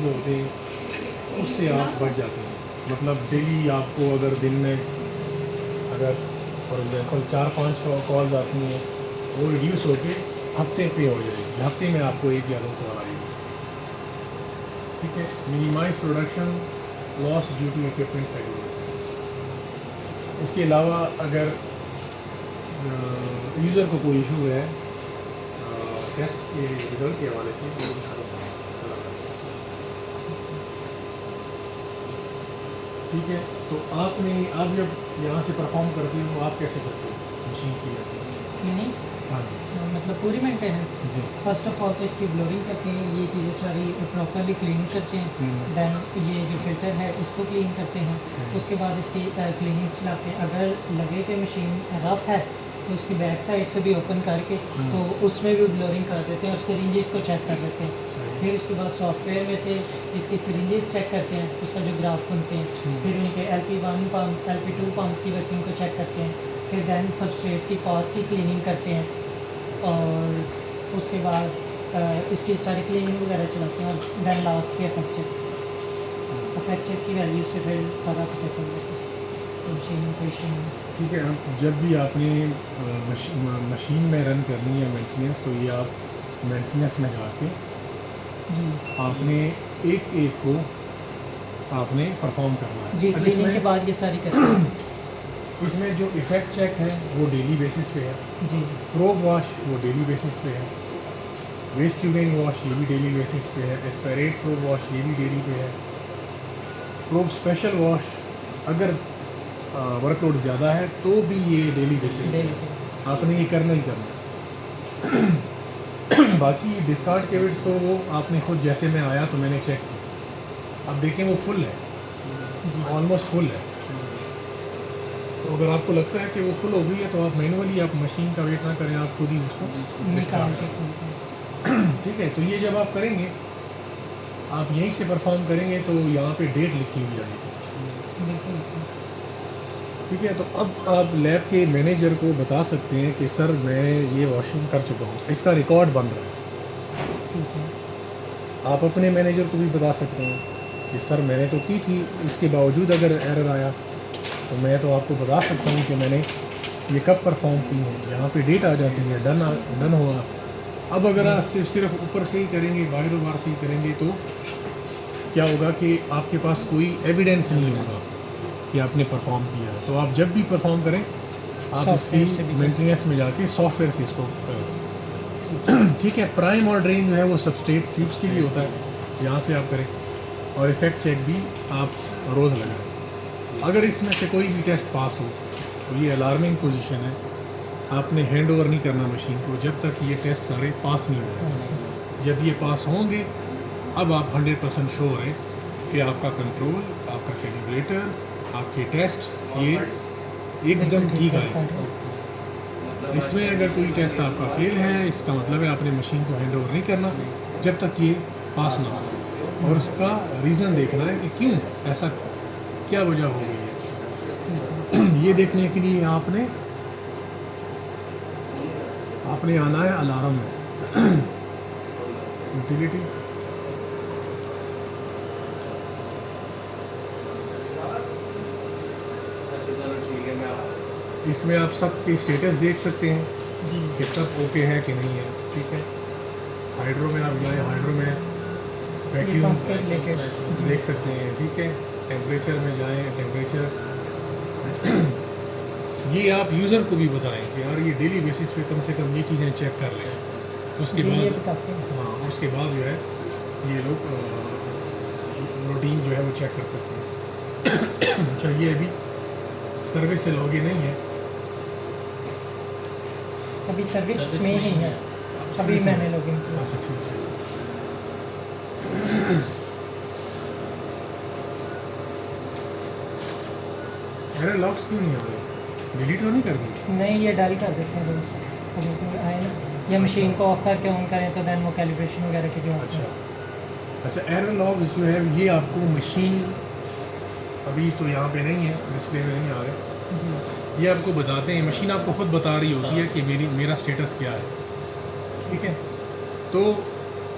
जो होते हैं उससे आप बच जाते हैं। मतलब डेली आपको अगर दिन में अगर फॉर एग्जांपल 4-5 कॉल्स आती हैं, वो रिड्यूस होके हफ्ते पे हो जाएगी, हफ्ते में आपको 1 या 2 कॉल आएगी। ठीक है। Minimise production loss due to equipment failure. इसके अलावा अगर यूज़र को कोई इशू है टेस्ट के रिज़ल्ट के हवाले से, तो चला ठीक है। तो आपने आप जब यहाँ से परफॉर्म करते हो तो आप कैसे करते हो मशीन की जाती है? क्लीनिंग्स हाँ जी मतलब पूरी मेंटेनेंस। जी। फर्स्ट ऑफ ऑल तो इसकी ब्लोरिंग करते हैं, ये चीज़ें सारी प्रॉपरली क्लीन करते हैं। देन ये जो फिल्टर है इसको क्लीन करते हैं। उसके बाद इसकी क्लीनिंग चलाते हैं। अगर लगे कि मशीन रफ़ है तो उसकी बैक साइड से भी ओपन करके तो उसमें भी ब्लोरिंग कर देते हैं और सिरिंजेस को चेक कर देते हैं। फिर उसके बाद सॉफ्टवेयर में से इसकी सिरिंजेस चेक करते हैं, उसका जो ग्राफ बनते हैं। फिर उनके LP1 पम्प LP2 पम्प की वर्किंग को चेक करते हैं। फिर दैन सबस्ट्रेट की पाथ की क्लीनिंग करते हैं और उसके बाद इसकी सारी क्लीनिंग वगैरह चलाते हैं और दैन लास्ट पे इफेक्ट चेक की वैल्यू से फिर सारा पता चल जाता है मशीन। ठीक है। अब जब भी आपने मशीन में रन करनी है मेंटेनेंस, तो ये आप मेंटेनेंस में जाके जी आपने एक को आपने परफॉर्म करना है। जी। अब क्लीनिंग के बाद ये सारी करते हैं। इसमें जो इफ़ेक्ट चेक है वो डेली बेसिस पे है, जी प्रोब वॉश वो डेली बेसिस पे है, वेस्ट ट्यूबिंग वॉश ये भी डेली बेसिस पे है, एस्पेरेट प्रोब वॉश ये भी डेली पे है, प्रोब स्पेशल वॉश अगर वर्कलोड ज़्यादा है तो भी ये डेली बेसिस पे है, आपने ये करना ही करना। बाकी डिस्कार्ड केविट्स तो वो आपने खुद, जैसे मैं आया तो मैंने चेक किया, अब देखें वो फुल है, ऑलमोस्ट फुल है। तो अगर आपको लगता है कि वो फुल हो गई है तो आप मैनुअली आप मशीन का वेट ना करें, आप खुद ही उसको निकाल के ठीक है। तो ये जब आप करेंगे, आप यहीं से परफॉर्म करेंगे तो यहाँ पे डेट लिखी हुई जाएगी। बिल्कुल। ठीक है। तो अब आप लैब के मैनेजर को बता सकते हैं कि सर मैं ये वॉशिंग कर चुका हूँ, इसका रिकॉर्ड बन रहा है। ठीक है। आप अपने मैनेजर को भी बता सकते हैं कि सर मैंने तो की थी, इसके बावजूद अगर एरर आया तो मैं तो आपको बता सकता हूँ कि मैंने ये कब परफॉर्म की है। यहाँ पे डेट आ जाती है, डन हुआ। अब अगर आप सिर्फ ऊपर से ही करेंगे, बाहर बार से ही करेंगे, तो क्या होगा कि आपके पास कोई एविडेंस नहीं होगा कि आपने परफॉर्म किया है। तो आप जब भी परफॉर्म करें, आप इसकी मेंटेनेंस में जाके सॉफ्टवेयर से इसको करें। ठीक है। प्राइम और ड्रेन जो है वो सबस्ट्रेट ट्यूब्स के लिए होता है, यहाँ से आप करें। और इफ़ेक्ट चेक भी आप रोज़ लगाएं। अगर इसमें से कोई भी टेस्ट पास हो तो ये अलार्मिंग पोजीशन है, आपने हैंड ओवर नहीं करना मशीन को जब तक ये टेस्ट सारे पास नहीं हो। जब ये पास होंगे, अब आप 100% श्योर हैं कि आपका कंट्रोल, आपका कैलिब्रेटर, आपके टेस्ट ये एकदम ठीक आए। इसमें अगर कोई टेस्ट आपका फेल है, इसका मतलब है आपने मशीन को हैंड ओवर नहीं करना जब तक ये पास ना हो, और उसका रीज़न देखना है कि क्यों ऐसा, क्या वजह हो गई है। ये देखने के लिए आपने आना है अलार्म में यूटिलिटी। इसमें आप सबके स्टेटस देख सकते हैं जी कि सब ओके है कि नहीं है। ठीक है। हाइड्रो में आप जाए, हाइड्रो में वैक्यूम देख सकते हैं। ठीक है। टेम्परेचर में जाएं, टेम्परेचर ये आप यूज़र को भी बताएं कि यार ये डेली बेसिस पे कम से कम ये चीज़ें चेक कर लें। उसके बाद हाँ, उसके बाद जो है ये लोग रूटीन जो है वो चेक कर सकते हैं। अच्छा, ये अभी सर्विस से लॉगिन नहीं है, अभी सर्विस में ही है, अभी मैंने लॉगिन किया। अच्छा ठीक है। मेरे लॉक्स क्यों नहीं आ रहे? डिलीट तो नहीं कर दी? नहीं, ये डाल कर देते हैं रोज़, अभी तो आए ना। या मशीन को ऑफ करके ऑन करें तो दैन वो कैलिब्रेशन वगैरह की जो अच्छा, एरर लॉग्स जो है ये आपको मशीन, अभी तो यहाँ पे नहीं है, डिस्प्ले में नहीं आ रहे जी। ये आपको बताते हैं, मशीन आपको खुद बता रही होती है कि मेरा स्टेटस क्या है। ठीक है। तो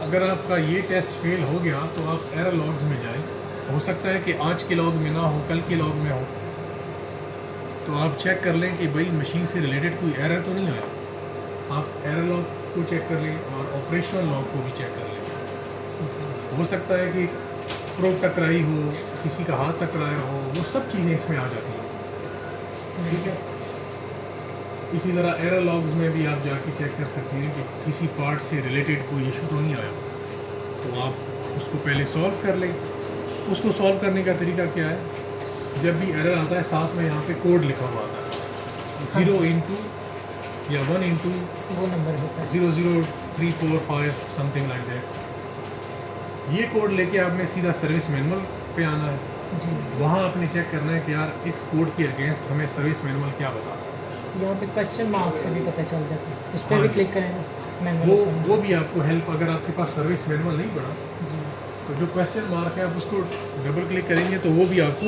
अगर आपका ये टेस्ट फेल हो गया तो आप एरर लॉग्स में जाएं। हो सकता है कि आज के लॉग में ना हो, कल के लॉग में हो, तो आप चेक कर लें कि भाई मशीन से रिलेटेड कोई एरर तो नहीं आया। आप एरर लॉग को चेक कर लें और ऑपरेशनल लॉग को भी चेक कर लें। हो सकता है कि प्रोब टकराई हो, किसी का हाथ टकराया हो, वो सब चीज़ें इसमें आ जाती हैं। ठीक है। इसी तरह एरर लॉग्स में भी आप जाके चेक कर सकते हैं कि किसी पार्ट से रिलेटेड कोई इशू तो नहीं आया, तो आप उसको पहले सॉल्व कर लें। उसको सॉल्व करने का तरीका क्या है, जब भी एरर आता है साथ में यहाँ पे कोड लिखा हुआ आता है, 0 इंटू या 1 इंटू वो नंबर होता है 00345 समथिंग लाइक दैट। ये कोड लेके आपने सीधा सर्विस मैनुअल पे आना है। जी। वहाँ आपने चेक करना है कि यार इस कोड के अगेंस्ट हमें सर्विस मैनुअल क्या बता। यहाँ पे क्वेश्चन मार्क से भी पता चल जाता है, उस पर हाँ भी जी। क्लिक करें मैनुअल वो भी आपको हेल्प, अगर आपके पास सर्विस मैनुअल नहीं पड़ा जी। तो जो क्वेश्चन मार्क है आप उसको डबल क्लिक करेंगे तो वो भी आपको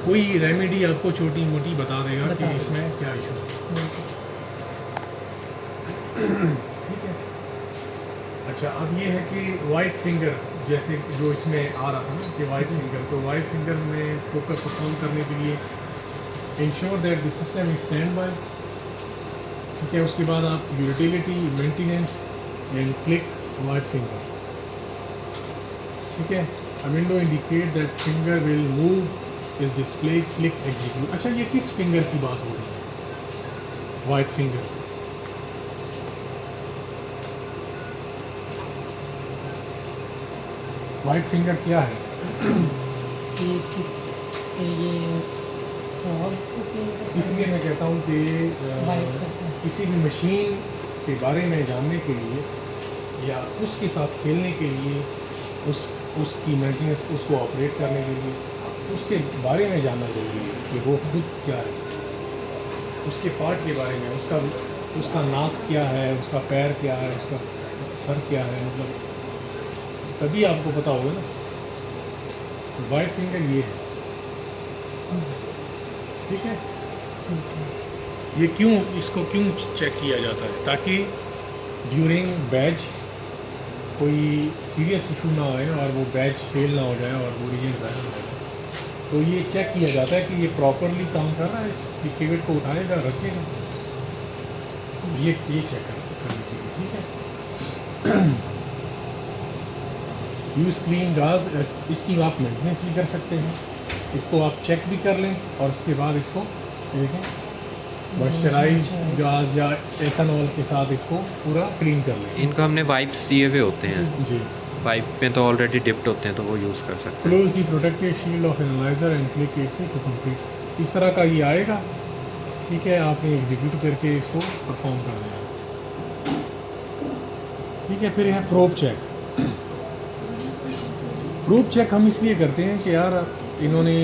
कोई रेमेडी आपको छोटी मोटी बता देगा कि इसमें क्या इशू है। ठीक है। अच्छा, अब ये है कि वाइट फिंगर, जैसे जो इसमें आ रहा था ना कि वाइट फिंगर, तो वाइट फिंगर में फोकस परफॉर्म करने के लिए ensure that the system is stand by. ठीक है। उसके बाद आप utility, maintenance and click white finger. ठीक है। अ window indicate that finger will move is display, click execute. अच्छा, ये किस फिंगर की बात हो रही है? White finger. वाइट फिंगर क्या है? ये इसकी ये और इसलिए मैं कहता हूँ कि वाइट करते हैं। किसी भी मशीन के बारे में जानने के लिए या उसके साथ खेलने के लिए, उसकी मेंटेनेंस, उसको ऑपरेट करने के लिए उसके बारे में जानना ज़रूरी है कि वो खुद क्या है, उसके पार्ट के बारे में, उसका नाक क्या है, उसका पैर क्या है, उसका सर क्या है, मतलब तभी आपको पता होगा ना। वाइट फिंगर ये है। ठीक है। ये क्यों, इसको क्यों चेक किया जाता है? ताकि ड्यूरिंग बैच कोई सीरियस इशू ना आए और वो बैच फेल ना हो जाए और वो रिजल्ट ज़ाहिर हो जाए। तो ये चेक किया जाता है कि ये प्रॉपरली काम कर रहा है, इस केबिट को उठाएगा, रखेगा, ये चेक करने के लिए। ठीक है। यूज़ क्लीन गाज, इसकी आप मेंटेनेंस भी कर सकते हैं, इसको आप चेक भी कर लें और उसके बाद इसको देखें मॉइस्चराइज गाज या एथेनॉल के साथ इसको पूरा क्लीन कर लें। इनको हमने वाइप्स दिए हुए होते हैं, जी। वाइप में तो ऑलरेडी डिप्ट होते हैं तो वो यूज़ कर सकते हैं। Close the protected shield of analyser and click it to complete. इस तरह का ये आएगा। ठीक है। आपने एग्जीक्यूट करके इसको परफॉर्म कर देना। ठीक है। फिर है प्रोब चेक। प्रोब चेक हम इसलिए करते हैं कि यार इन्होंने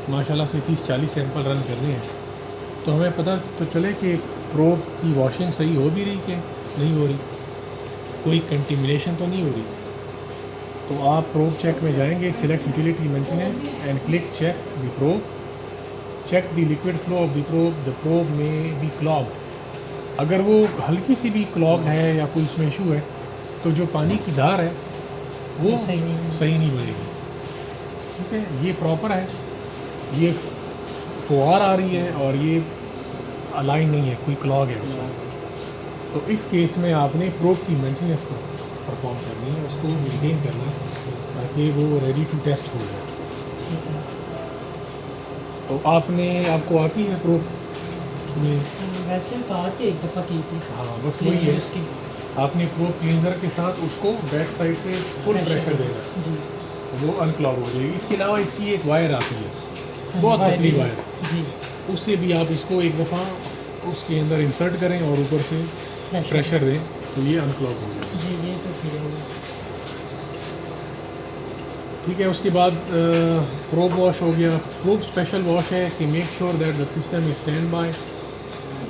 माशाल्लाह से 30-40 सैंपल रन करने हैं, तो हमें पता तो चले कि प्रोब की वॉशिंग सही हो भी रही कि नहीं हो रही, कोई कंटिमिनेशन तो नहीं हो रही। तो आप प्रोब चेक में जाएंगे, select utility maintenance and click check the probe, check the liquid flow of the probe में बी क्लॉग्ड। अगर वो हल्की सी भी क्लॉग्ड है या कोई उसमें इशू है तो जो पानी की धार है वो सही नहीं बनेगी। ठीक है। ये प्रॉपर है, ये फुहार आ रही है और ये अलाइन नहीं है, कोई क्लॉग है उसमें। तो इस केस में आपने प्रोब की मेंटेनेंस परफॉर्म करनी है, उसको मेंटेन करना है ताकि वो रेडी टू टेस्ट हो जाए। तो आपको आती है प्रोब में? वैसे कहा कि एक दफ़ा की थी। हाँ, बस वही है। उसकी आपने प्रोब क्लीनर के साथ उसको बैक साइड से फुल प्रेशर देना, जी। वो अनक्लॉग हो जाएगी। इसके अलावा इसकी एक वायर आती है, बहुत पतली वायर, जी। उससे भी आप इसको एक दफ़ा उसके अंदर इंसर्ट करें और ऊपर से प्रेशर दें तो ये अनक्लॉग हो जाएगा। जी, ये तो ठीक है। ठीक है। उसके बाद प्रोब वॉश हो गया। प्रोब स्पेशल वॉश है कि make sure that the system is stand by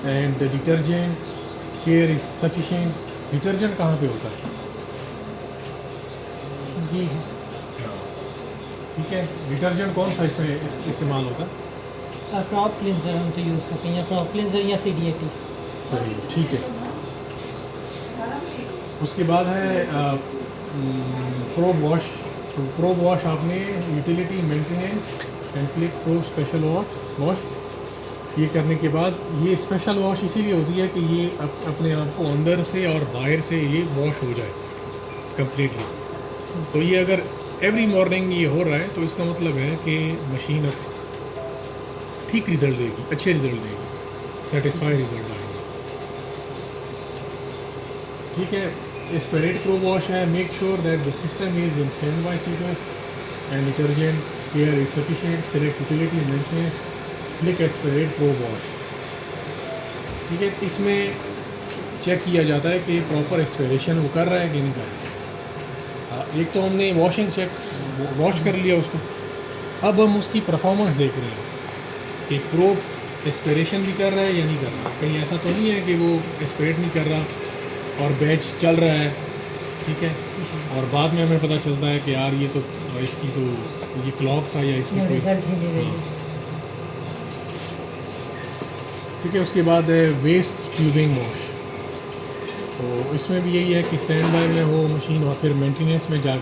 and the detergent care is sufficient. Detergent कहाँ पे होता है? ये है। ठीक है। डिटर्जेंट कौन सा इसमें इस्तेमाल होता है? क्रॉप क्लिनजर हम तो यूज़ करते हैं, या क्रॉप क्लिनजर या CDAT। सही, ठीक है। उसके बाद है प्रोब वॉश। तो प्रोब वॉश आपने utility maintenance and click probe special wash ये करने के बाद, ये स्पेशल वॉश इसीलिए होती है कि ये अपने आप को अंदर से और बाहर से ये वॉश हो जाए कम्प्लीटली। तो ये अगर एवरी मॉर्निंग ये हो रहा है तो इसका मतलब है कि मशीन अब ठीक रिज़ल्ट देगी, अच्छे रिज़ल्ट देगी, सेटिस्फाई रिज़ल्ट आएंगे। ठीक है, एस्पिरेट प्रो वॉश है, make sure that the system is in stand by status and detergent care is sufficient, select utility maintenance, click aspirate pro wash. ठीक है, इसमें चेक किया जाता है कि प्रॉपर एस्पिरेशन वो कर रहा है कि नहीं कर रहा है। एक तो हमने वॉशिंग चेक वॉश कर लिया उसको, अब हम उसकी परफॉर्मेंस देख रहे हैं कि प्रो एस्पिरेशन भी कर रहा है या नहीं कर रहा। कहीं ऐसा तो नहीं है कि वो एस्पिरेट नहीं कर रहा और बैच चल रहा है, ठीक है, और बाद में हमें पता चलता है कि यार ये तो इसकी तो ये क्लॉक था या इसकी कोई रिजल्ट ही नहीं रही। ठीक है। उसके बाद है वेस्ट ट्यूबिंग वॉश। तो इसमें भी यही है कि स्टैंड बाय में हो मशीन और फिर मेंटेनेंस में जा